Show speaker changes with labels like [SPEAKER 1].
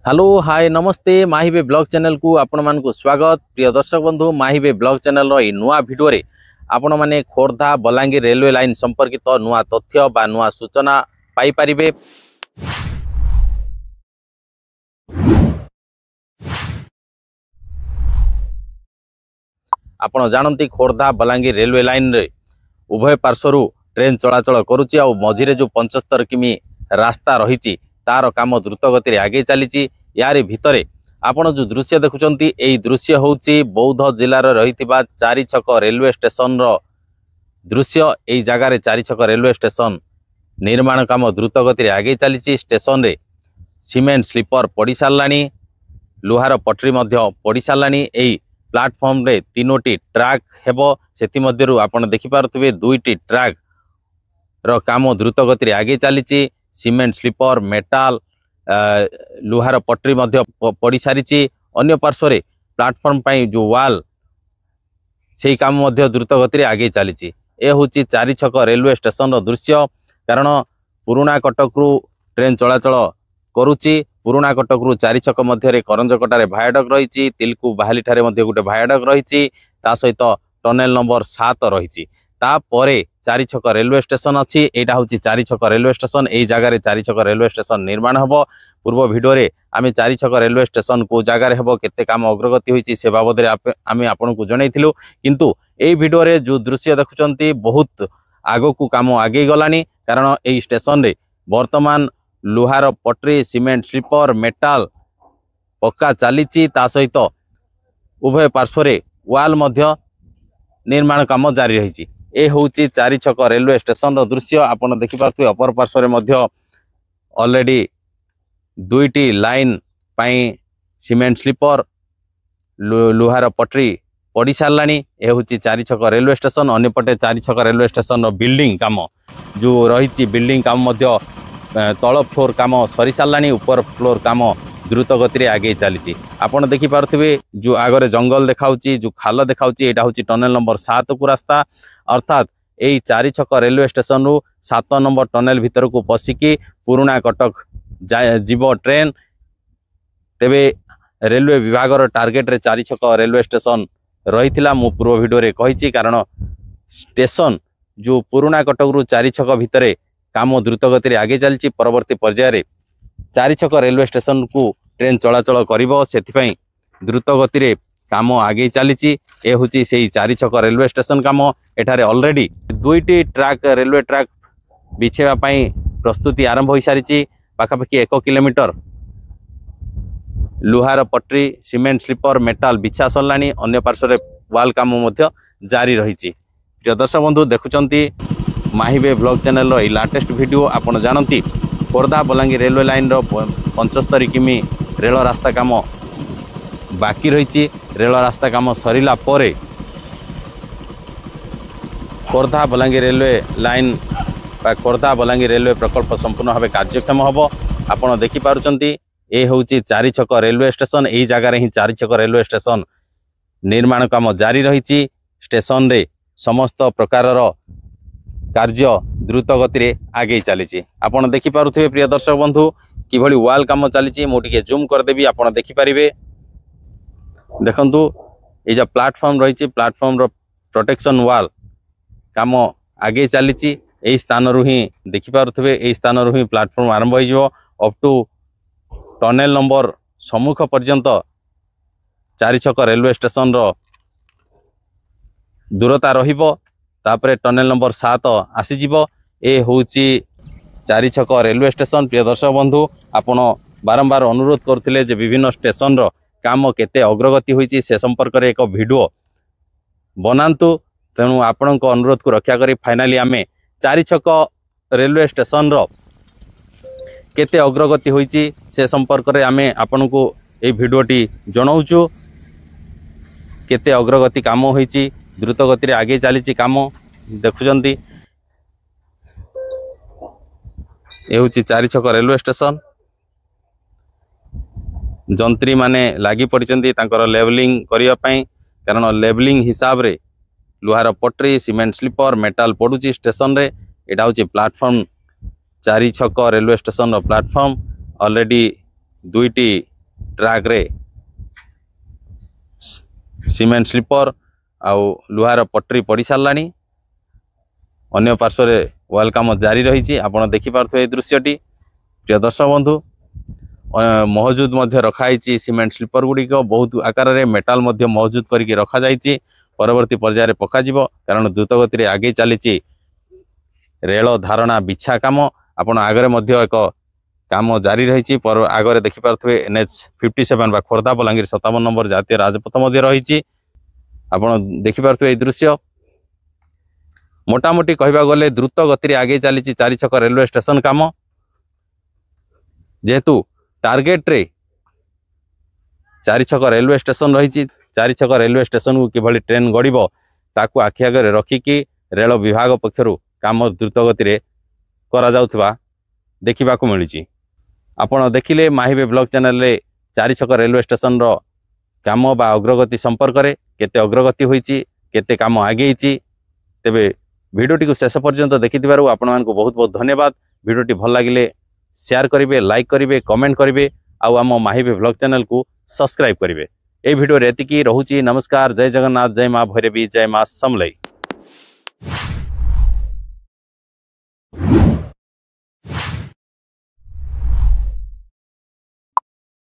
[SPEAKER 1] Hello hi नमस्ते माहिबे blog channel को आपण मान को स्वागत। प्रिय दर्शक बंधु माहिबे ब्लॉग चैनल रो नुआ वीडियो रे आपण माने खोर्धा बलांगीर रेलवे लाइन संपर्कित नुआ तथ्य बा नुआ सूचना पाई परिबे। आपण जानती खोर्धा बलांगीर रेलवे लाइन रे उभय पार्श्वरु ट्रेन चलाचल करुची आ मझिरे जो 75 किमी रास्ता रही तार काम द्रुत गति रे आगे चली। यार भितरे आपण जो दृश्य देखुचंती एई दृश्य होउची बौद्ध जिल्लार रहितिबा चारि छक रेलवे स्टेशन रो दृश्य। एई जगार रे चारि छक रेलवे स्टेशन निर्माण काम द्रुत गति रे आगे चली। स्टेशन रे सीमेंट स्लीपर पड़ी सारलानी, लुहार पटरी मध्य पड़ी सारलानी। एई प्लाटफॉर्म रे तीनोटी ट्रैक हेबो, सेति मध्यरु आपण देखि पारुथिबे दुईटी ट्रैक रो काम द्रुत गति रे आगे चली। सीमेंट स्लीपर मेटाल लुहार पटरी मध्य पड़ी सारी। अन्य पार्श्व रे प्लाटफॉर्म पाई जो वाल से काम मध्य द्रुत गति रे आगे चली। ए होची चारि छक रेलवे स्टेशन रो दृश्य। कारण पुराना कटक रु ट्रेन चलाचल करुची। पुराना कटक रु चारि छक मध्य रे करंजकटा रे भायाडक रही, तिलकु बाहाली ठारे मध्य गोटे भायाडक रही, ता सहित टनेल नंबर 7 रही। तापरे चारि छक रेलवे स्टेशन अच्छी। एटा होची चारि छक रेलवे स्टेशन। एई जगह रे चारि छक रेलवे स्टेशन निर्माण हबो। पूर्व वीडियो रे आमे चारि छक रेलवे स्टेशन को जगह रे हबो, केते काम अग्रगति होईची से बाबद रे आमे आपन को जणैथिलु। किंतु एई वीडियो रे जो दृश्य देखुचंती बहुत आगो को काम आगे गलानी। कारण एई स्टेशन रे वर्तमान लुहार पटरी, सीमेंट स्लीपर, मेटाल पक्का चलीची। ता सहित उभय पार्श्व रे वाल मध्य निर्माण काम जारी रही। ए होची चारि छक रेलवे स्टेशन रो दृश्य। आपण देखि पारथि अपर पार्श्व रे मध्य ऑलरेडी दुईटी लाइन पाई सीमेंट स्लीपर लुहार पटरी पड़ी सारलानी। ए होची चारि छक रेलवे स्टेशन। अन्यपटे चारि छक रेलवे स्टेशन रो बिल्डिंग काम जो रही, बिल्डिंग काम मध्य तल फ्लोर काम सरी सारलानी, ऊपर फ्लोर काम द्रुत गति रे आगे चली। आपण देखि पारथिबे जो आगरे जंगल देखाउची, जो खाल देखाउची, एटा होची टनेल नंबर 7 को रास्ता। अर्थात एई चारि छक रेलवे स्टेशन रु 7 नंबर टनेल भीतर को पसिकी पुराना कटक जीव ट्रेन। तेबे रेलवे विभाग रो टार्गेट रे चारि छक रेलवे स्टेशन रही। मु पूर्व वीडियो रे कहिची, कारण स्टेशन जो पुराना कटक रु चारि छक भितरे काम द्रुत गति रे आगे चलची। परवर्ती पर्याय रे चारि छक रेलवे स्टेशन को ट्रेन चलाचल करिवो, सेथिपई द्रुत गति रे काम आगे चली। ए होची सेही चारि छक रेलवे स्टेशन काम। एठारे ऑलरेडी दुईटी ट्रैक रेलवे ट्रैक बिछेवा पई प्रस्तुति आरंभ हो सारी। पाखापाखि 1 किलोमीटर लुहार पटरी, सीमेंट स्लीपर, मेटाल बिछा सरलानी। अन्य पार्श्व रे वाल काम मध्य जारी रही। प्रिय दर्शक बंधु देखुचंती माहिबे ब्लॉग चैनल रो लेटेस्ट वीडियो। आपण जानती खोर्धा बलांगीर रेलवे लाइन रो 75 किमी रेल रास्ता काम बाकी रही। रेल रास्ता काम सरिला परे खोर्धा बलांगीर रेलवे लाइन बा खोर्धा बलांगीर रेलवे प्रकल्प संपूर्ण भाव कार्यक्षम हम। आपण देखि पारुचंती ए होची चारि छक रेलवे स्टेशन। एई जगह रे ही चारि छक रेलवे स्टेशन निर्माण काम जारी रही। स्टेशन रे समस्त प्रकार कार्य द्रुत गति रे आगे चली। आपण देखि पारुथिबे प्रिय दर्शक बंधु किभली वाल काम चली। मु टिके जूम कर देबी, आपण देखि पारिबे। देखंतु ए जे प्लेटफॉर्म रही, प्लेटफॉर्म रो प्रोटेक्शन वाल काम आगे चली। एई स्थान रु ही देखि पारुथिबे, एई स्थान रु ही प्लेटफॉर्म आरंभ हो जिवो अप टू टनेल नंबर सम्मुख पर्यंत चारि छक रेलवे स्टेशन रो दूरता रहिबो। तापरे टनेल नंबर 7 आसी जिवो। ए होची चारि छक रेलवे स्टेशन। प्रिय दर्शक बंधु आपण बारंबार अनुरोध करथिले जे विभिन्न स्टेशन रो काम केते अग्रगति होईची से संपर्क रे एक वीडियो बनांतु। तेणु आपण को अनुरोध को रक्षा करी फाइनली आमे चारि छक रेलवे स्टेशन रो केते अग्रगति होईची से संपर्क रे आमे आपण को ए वीडियोटी जणाउछु। केते अग्रगति काम होईची, द्रुत गति रे आगे चली काम देखुचंती। ए होची चारि छक रेलवे स्टेशन। जंत्री माने लागी पड़िचंती तांकर लेवलिंग करिया पई, कारण लेवलिंग हिसाब रे लुहार पटरी, सीमेंट स्लीपर, मेटाल पड़ुची स्टेशन रे। एटा होची प्लेटफॉर्म चारि छक रेलवे स्टेशन रो प्लेटफॉर्म। ऑलरेडी दुईटी ट्रैक रे सीमेंट स्लीपर आउ लुहार पटरी पड़ी सारानी अन्य पार्श्व वाल काम जारी रही। आपड़ देखिपे दृश्यटी प्रिय दर्शक बंधु मौजूद रखाई सीमेंट स्लीपर गुड़िक बहुत आकार में मेटाल मौजूद करके रखा जाइए परवर्ती पर्यायर पकाजिबो कारण द्रुत गति आगे चली रेल धारणा बिछा काम आपण आगे एक काम जारी रही आगे देखिपे NH57 बा खोर्धा बलांगीर 57 नंबर जातीय राजपथ रही। आपण देखिपे दृश्य मोटामोटी कहवा गले द्रुत गति आगे चली 4 छक रेलवे स्टेशन काम जेहेतु टार्गेट रे 4 छक रेलवे स्टेशन रही 4 छक रेलवे स्टेशन को किभली ट्रेन गड़ब ताकू आखि आगे रखिकी रेल विभाग पक्षर काम द्रुत गति करा जाउथबा देखा मिली। आपण देखिले माहिबे ब्लॉग चैनल रे 4 छक रेलवे स्टेशन रो काम बा अग्रगति संपर्क में केते अग्रगति होईची केते काम आगेईची तेबे भिडियोटी को शेष पर्यंत देखिथिबारु आपण मानकु बहुत बहुत धन्यवाद। भिडियोटी भल लागिले शेयर करिवे लाइक करिवे कमेंट करिवे आउ आम माहिबे ब्लॉग चैनल को सब्सक्राइब करिवे। ए भिडियो रे एतिकी रहुची। नमस्कार। जय जगन्नाथ जय मां भैरवी जय मां समलई।